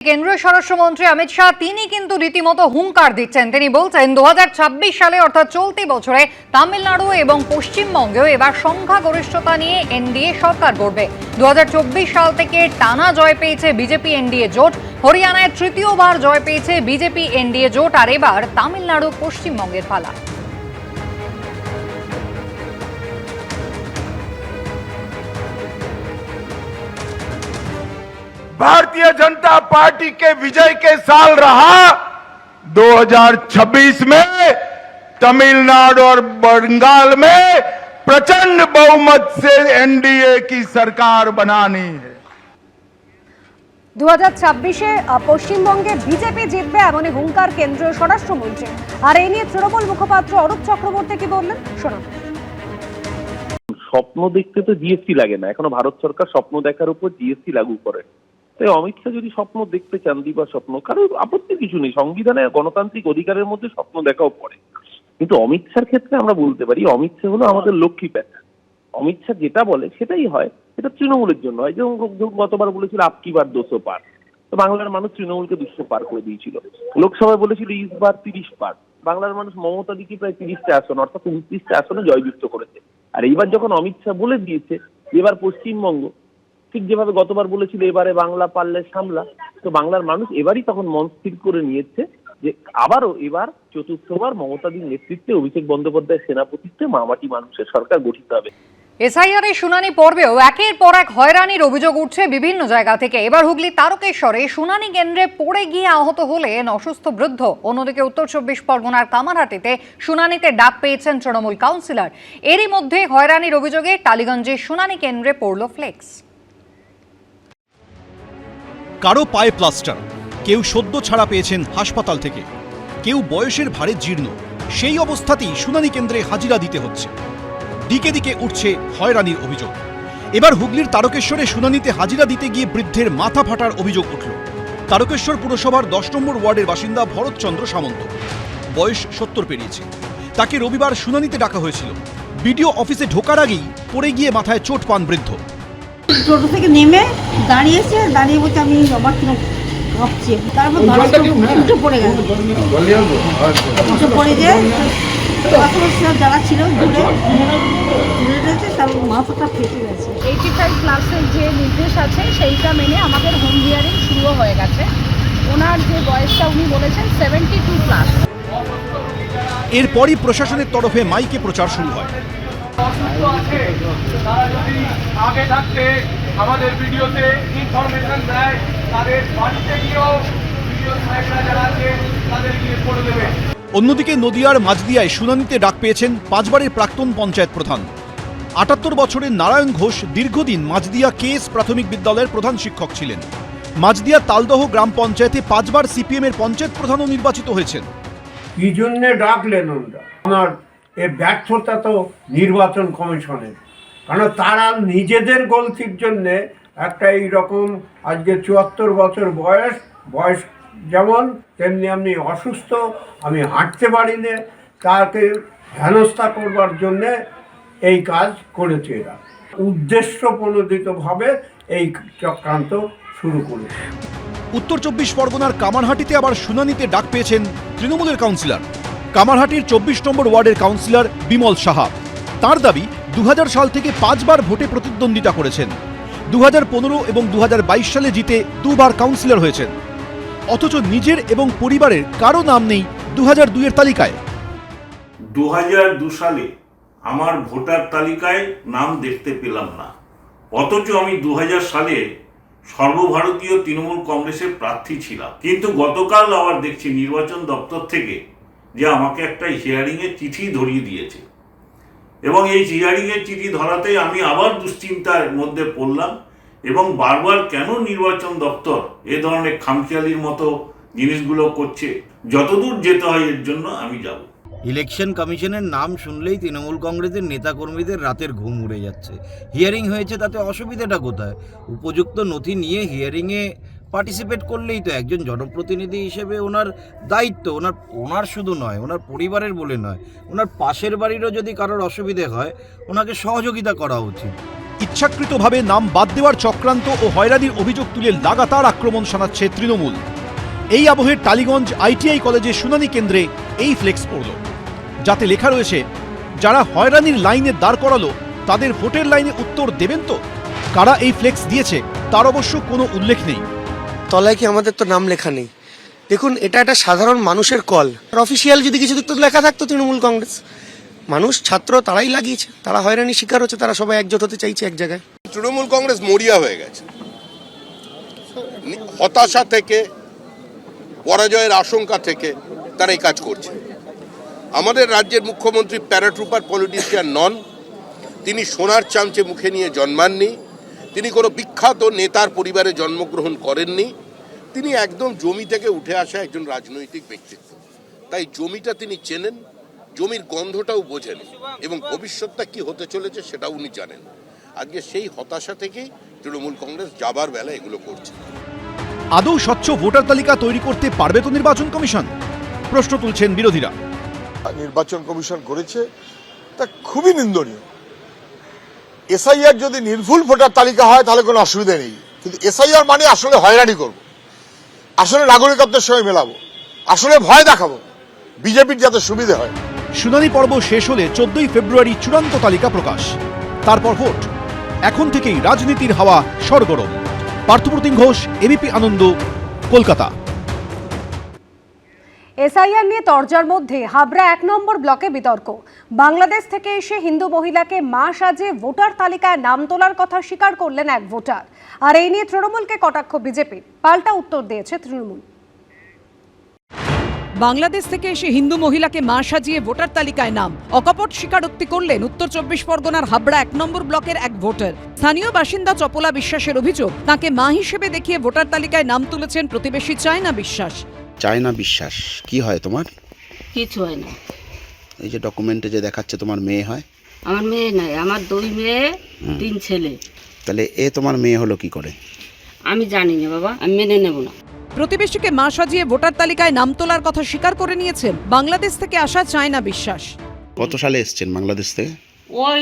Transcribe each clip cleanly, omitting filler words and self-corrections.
কেন্দ্রীয় স্বরাষ্ট্রমন্ত্রী অমিত শাহ তিনি কিন্তু রীতিমতো হুঙ্কার দিচ্ছেন। তিনি বলছেন 2026 সালে অর্থাৎ চলতি বছরে তামিলনাড়ু এবং পশ্চিমবঙ্গেও এবার সংখ্যাগরিষ্ঠতা নিয়ে এনডিএ সরকার গড়বে। 2024 সাল থেকে টানা জয় পেয়েছে বিজেপি এনডিএ জোট। হরিয়ানায় তৃতীয়বার জয় পেয়েছে বিজেপি এনডিএ জোট। আর এবার তামিলনাড়ু পশ্চিমবঙ্গের পালা। भारतीय जनता पार्टी के विजय के साल रहा 2026 में तमिलनाडु और बंगाल में प्रचंड बहुमत से एनडीए की सरकार बनानी है। 2026-এ পশ্চিমবঙ্গে বিজেপি জিতবে এমনই হুঙ্কার কেন্দ্রীয় স্বরাষ্ট্রমন্ত্রী। আর এই নিয়ে তৃণমূল মুখপাত্র অরূপ চক্রবর্তী কি বললেন শোনান। স্বপ্ন দেখতে তো জিএসটি লাগে না, এখনো ভারত সরকার স্বপ্ন দেখার উপর জিএসটি লাগু করে। তাই অমিত শাহ যদি স্বপ্ন দেখতে চান দিবা স্বপ্ন, কারোর আপত্তি কিছু নেই, সংবিধানে গণতান্ত্রিক অধিকারের মধ্যে স্বপ্ন দেখাও পড়ে। কিন্তু অমিত শাহর ক্ষেত্রে আমরা বলতে পারি অমিত শাহ হলো আমাদের লক্ষ্মী প্যাঁচা। অমিত শাহ যেটা বলে সেটাই হয়, এটা তৃণমূলের জন্য হয়। যেমন গতবার বলেছিল আপকি বার 200 পার, তো বাংলার মানুষ তৃণমূলকে 200 পার করে দিয়েছিল। লোকসভায় বলেছিল ইসবার 30 পার, বাংলার মানুষ মমতা দিকে প্রায় 30টা আসন অর্থাৎ 29টা আসনে জয়যুক্ত করেছে। আর এইবার যখন অমিত শাহ বলে দিয়েছে এবার পশ্চিমবঙ্গ, ঠিক যেভাবে গতবার বলেছিল এবারে বাংলা পারলে সামলা, তো বাংলার মানুষ এবারই তখন মন স্থির করে নিয়েছে যে আবারও এবার চতুর্থবার মমতাদির নেতৃত্বে অভিষেক বন্দ্যোপাধ্যায়ের সেনাপতিত্বে মামাটি মানুষের সরকার গঠিত হবে। এসআইআর এর শুনানি পর্বেও একের পর এক হয়রানির অভিযোগ উঠছে বিভিন্ন জায়গা থেকে। এবার হুগলি তারকেশ্বরে শুনানি কেন্দ্রে পড়ে গিয়ে আহত হলেন অসুস্থ বৃদ্ধ। অন্যদিকে উত্তর 24 পরগনার কামারহাটিতে শুনানিতে ডাক পেয়েছেন তৃণমূল কাউন্সিলর। এরই মধ্যে হয়রানির অভিযোগে টালিগঞ্জে শুনানি কেন্দ্রে পড়ল ফ্লেক্স। কারো পায়ে প্লাস্টার, কেউ সদ্য ছাড়া পেয়েছেন হাসপাতাল থেকে, কেউ বয়সের ভারে জীর্ণ। সেই অবস্থাতেই শুনানি কেন্দ্রে হাজিরা দিতে হচ্ছে। দিকে দিকে উঠছে হয়রানির অভিযোগ। এবার হুগলির তারকেশ্বরে শুনানিতে হাজিরা দিতে গিয়ে বৃদ্ধের মাথা ফাটার অভিযোগ উঠল। তারকেশ্বর পুরসভার 10 নম্বর ওয়ার্ডের বাসিন্দা ভরতচন্দ্র সামন্ত, বয়স 70 পেরিয়েছে। তাকে রবিবার শুনানিতে ডাকা হয়েছিল। বিডিও অফিসে ঢোকার আগেই পড়ে গিয়ে মাথায় চোট পান বৃদ্ধ। টোটো থেকে নেমে দাঁড়িয়েছে, দাঁড়িয়ে বলতে আমি আমার কিরকম কাঁপছি। তারপর উঠে পড়ে গেল, উঠে পড়ে যে যারা ছিল দূরে রয়েছে তার মাথাটা ফেটে গেছে। 85+ যে নির্দেশ আছে সেইটা মেনে আমাদের হোম হিয়ারিং শুরু হয়ে গেছে। ওনার যে বয়সটা উনি বলেছেন 72+। এরপরই প্রশাসনের তরফে মাইকে প্রচার শুরু হয়। তারা যদি আগে থাকতে আমাদের ভিডিওতে ইনফরমেশন দেয়, তাদের বাড়িতে গিয়েও ভিডিও সাহেবরা যারা আছে তাদের গিয়ে করে দেবে। অন্যদিকে নদিয়ার মাঝদিয়ায় শুনানিতে ডাক পেয়েছেন 5 বারের প্রাক্তন পঞ্চায়েত প্রধান। 78 বছরের নারায়ণ ঘোষ দীর্ঘদিন মাঝদিয়া কেএস প্রাথমিক বিদ্যালয়ের প্রধান শিক্ষক ছিলেন। মাঝদিয়া তালদহ গ্রাম পঞ্চায়েতে 5 বার সিপিএম এর পঞ্চায়েত প্রধানও নির্বাচিত হয়েছেন। কি জন্য ডাকলেন ওনার এই ব্যর্থতা তো নির্বাচন কমিশনের, কারণ তারা নিজেদের গলতির জন্যে একটা এইরকম আজকে 74 বছর বয়স যেমন তেমনি আমি অসুস্থ, আমি হাঁটতে পারি না, তাকে হেনস্থা করবার জন্যে এই কাজ করেছে। এরা উদ্দেশ্য প্রণোদিতভাবে এই চক্রান্ত শুরু করেছে। উত্তর 24 পরগনার কামারহাটিতে আবার শুনানিতে ডাক পেয়েছেন তৃণমূলের কাউন্সিলর। কামারহাটির 24 নম্বর ওয়ার্ডের কাউন্সিলর বিমল সাহা। তার দাবি 2000 সাল থেকে 5 বার ভোটে প্রতিদ্বন্দ্বিতা করেছেন। 2015 এবং 2022 সালে জিতে 2 বার কাউন্সিলর হয়েছেন, অথচ নিজের এবং পরিবারের কারো নাম নেই 2002 এর তালিকায়। 2002 সালে আমার ভোটার তালিকায় নাম দেখতে পেলাম না, অথচ আমি 2000 সালে সর্বভারতীয় তৃণমূল কংগ্রেসের প্রার্থী ছিলাম। কিন্তু গতকাল আবার দেখছি নির্বাচন দপ্তর থেকে যে আমাকে একটা হিয়ারিংয়ের চিঠি ধরিয়ে দিয়েছে, এবং এই হিয়ারিংয়ের চিঠি ধরাতেই আমি আবার দুশ্চিন্তার মধ্যে পড়লাম এবং বারবার কেন নির্বাচন দপ্তর এ ধরনের খামখেয়ালির মতো জিনিসগুলো করছে। যতদূর যেতে হয় এর জন্য আমি যাব। ইলেকশন কমিশনের নাম শুনলেই তৃণমূল কংগ্রেসের নেতাকর্মীদের রাতের ঘুম উড়ে যাচ্ছে। হিয়ারিং হয়েছে, তাতে অসুবিধাটা কোথায়? উপযুক্ত নথি নিয়ে হিয়ারিংয়ে পার্টিসিপেট করলেই তো একজন জনপ্রতিনিধি হিসেবে ওনার দায়িত্ব। ওনার শুধু নয়, ওনার পরিবারের বলে নয়, ওনার পাশের বাড়িরও যদি কারোর অসুবিধে হয় ওনাকে সহযোগিতা করা উচিত। ইচ্ছাকৃতভাবে নাম বাদ দেওয়ার চক্রান্ত ও হয়রানির অভিযোগ তুলে লাগাতার আক্রমণ শানাচ্ছে তৃণমূল। এই আবহে টালিগঞ্জ আইটিআই কলেজের শুনানি কেন্দ্রে এই ফ্লেক্স পড়ল, যাতে লেখা রয়েছে, যারা হয়রানির লাইনে দাঁড় করালো তাদের ভোটের লাইনে উত্তর দেবেন তো। কারা এই ফ্লেক্স দিয়েছে তার অবশ্য কোনো উল্লেখ নেই। তলায় কি আমাদের তো নাম লেখা নেই। দেখুন, এটা একটা সাধারণ মানুষের কল। অফিসিয়াল যদি কিছু দিকতো লেখা থাকতো তৃণমূল কংগ্রেস, মানুষ ছাত্র তারাই লাগিয়েছে, তারা হয়রানি শিকার হচ্ছে, তারা সবাই একজোট হতে চাইছে এক জায়গায়। তৃণমূল কংগ্রেস মরিয়া হয়ে গেছে, হতাশা থেকে, পরাজয়ের আশঙ্কা থেকে তারা এই কাজ করছে। আমাদের রাজ্যের মুখ্যমন্ত্রী প্যারাট্রুপার পলিটিশিয়ান নন, তিনি সোনার চামচে মুখে নিয়ে জন্মাননি, তিনি কোনো বিখ্যাত নেতার পরিবারে জন্মগ্রহণ করেননি, তিনি একদম জমি থেকে উঠে আসা একজন রাজনৈতিক ব্যক্তিত্ব। তাই জমিটা তিনি চেনেন, জমির গন্ধটাও বোঝেন এবং ভবিষ্যৎটা কি হতে চলেছে সেটাও উনি জানেন। আজকে সেই হতাশা থেকেই তৃণমূল কংগ্রেস যাবার বেলা এগুলো করছে। আদৌ স্বচ্ছ ভোটার তালিকা তৈরি করতে পারবে তো নির্বাচন কমিশন, প্রশ্ন তুলছেন বিরোধীরা। নির্বাচন কমিশন করেছে তা খুবই নিন্দনীয়। এসআইআর যদি নির্ভুল ভোটার তালিকা হয় তাহলে কোনো অসুবিধা নেই, কিন্তু এসআইআর মানে আসলে হয়রানি করব, আসলে নাগরিকত্বের সঙ্গে মেলাবো, আসলে ভয় দেখাবো বিজেপির যাতে সুবিধে হয়। শুনানি পর্ব শেষ হলে 14ই ফেব্রুয়ারি চূড়ান্ত তালিকা প্রকাশ, তারপর ভোট। এখন থেকেই রাজনীতির হাওয়া সরগরম। পার্থপ্রতিম ঘোষ, এবিপি আনন্দ, কলকাতা। এসআইআর নিয়ে তরজার মধ্যে হাবড়া 1 নম্বর ব্লকে বিতর্ক। বাংলাদেশ থেকে এসে হিন্দু মহিলাকে মা সাজে ভোটার তালিকায় নাম তোলার কথা স্বীকার করলেন এক ভোটার। আর এই নিয়ে তৃণমূলকে কটাক্ষ বিজেপির, পাল্টা উত্তর দিয়েছে তৃণমূল। বাংলাদেশ থেকে এসে হিন্দু মহিলাকে মা সাজিয়ে ভোটার তালিকায় নাম, অকপট স্বীকারোক্তি করলেন উত্তর 24 পরগনার হাবড়া 1 নম্বর ব্লকের এক ভোটার। স্থানীয় বাসিন্দা চপলা বিশ্বাসের অভিযোগ, তাকে মা হিসেবে দেখিয়ে ভোটার তালিকায় নাম তুলেছেন প্রতিবেশী চায়না বিশ্বাস। চায়না বিশ্বাস কি হয় তোমার? কিছু হয় না। এই যে ডকুমেন্টে যে দেখাচ্ছে তোমার মেয়ে হয়? আমার মেয়ে নাই, আমার 2 মেয়ে 3 ছেলে। তাহলে এ তোমার মেয়ে হলো কি করে? আমি জানি না বাবা, আমি মেনে নেব না। প্রতিবেশীকে মা সাজিয়ে ভোটার তালিকায় নাম তোলার কথা স্বীকার করে নিয়েছেন বাংলাদেশ থেকে আসা চায়না বিশ্বাস। কত সালে এসেছেন বাংলাদেশ থেকে? ওই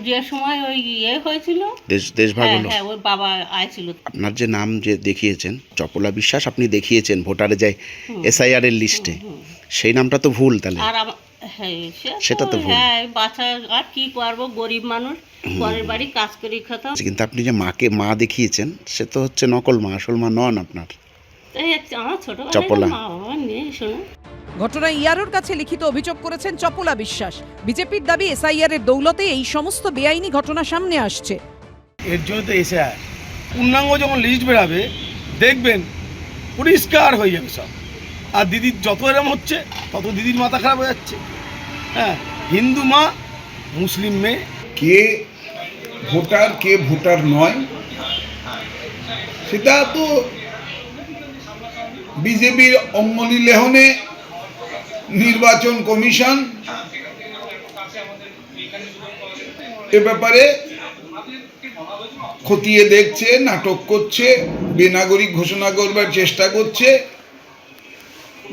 যে সময় ওই হয়েছিল দেশভাগ হলো, হ্যাঁ, ওই বাবা আইছিল। আপনার যে নাম যে দেখিয়েছেন চপলা বিশ্বাস, আপনি দেখিয়েছেন ভোটারে যায় এসআইআর এর লিস্টে, সেই নামটা তো ভুল। তাহলে আর সেটা তো ভুল। হ্যাঁ, বাচ্চা আর কি করবো, গরিব মানুষ, পরের বাড়ি কাজ করে খেতাম। কিন্তু আপনি যে মাকে মা দেখিয়েছেন সে তো হচ্ছে নকল মা, আসল মা নন আপনার। আমার ছোট চপলা মা বাবা নেই, শোনো। ঘটনায় ইয়ারোর কাছে লিখিত অভিযোগ করেছেন চপলা বিশ্বাস। বিজেপির দাবি এসআইআর এর দৌলতে এই সমস্ত বেআইনি ঘটনা সামনে আসছে। এর জন্য তো এসআইআর পূর্ণাঙ্গ যখন লিস্ট বেরাবে দেখবেন পরিষ্কার হয়ে যাবে সব। আর দিদির যত এরম হচ্ছে তত দিদির মাথা খারাপ হয়ে যাচ্ছে। হ্যাঁ, হিন্দু মা, মুসলিম মেয়ে, কে ভোটার কে ভোটার নয় সেটা তো বিজেপির অঙ্গলিলেহনে নির্বাচন কমিশন এ ব্যাপারে খতিয়ে দেখছে, নাটক করছে, বেনাগরিক ঘোষণা করবার চেষ্টা করছে।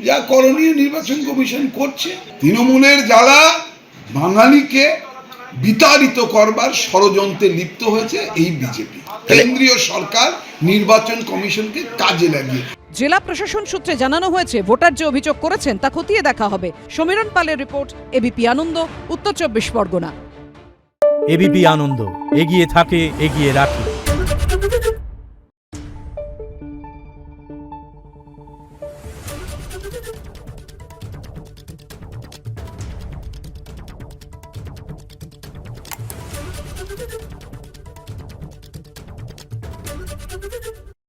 যা করণীয় নির্বাচন কমিশন করছে। তৃণমূলের যারা বাঙালিকে বিতাড়িত করবার ষড়যন্ত্রে লিপ্ত হয়েছে এই বিজেপি, কেন্দ্রীয় সরকার নির্বাচন কমিশনকে কাজে লাগিয়ে। জেলা প্রশাসন সূত্রে জানানো হয়েছে ভোটার যে অভিযোগ করেছেন তা খতিয়ে দেখা হবে। সমীরণ পালের রিপোর্ট, এবিপি আনন্দ, উত্তর 24 পরগনা। এবিপি আনন্দ, এগিয়ে থাকে, এগিয়ে রাখে। Thank you.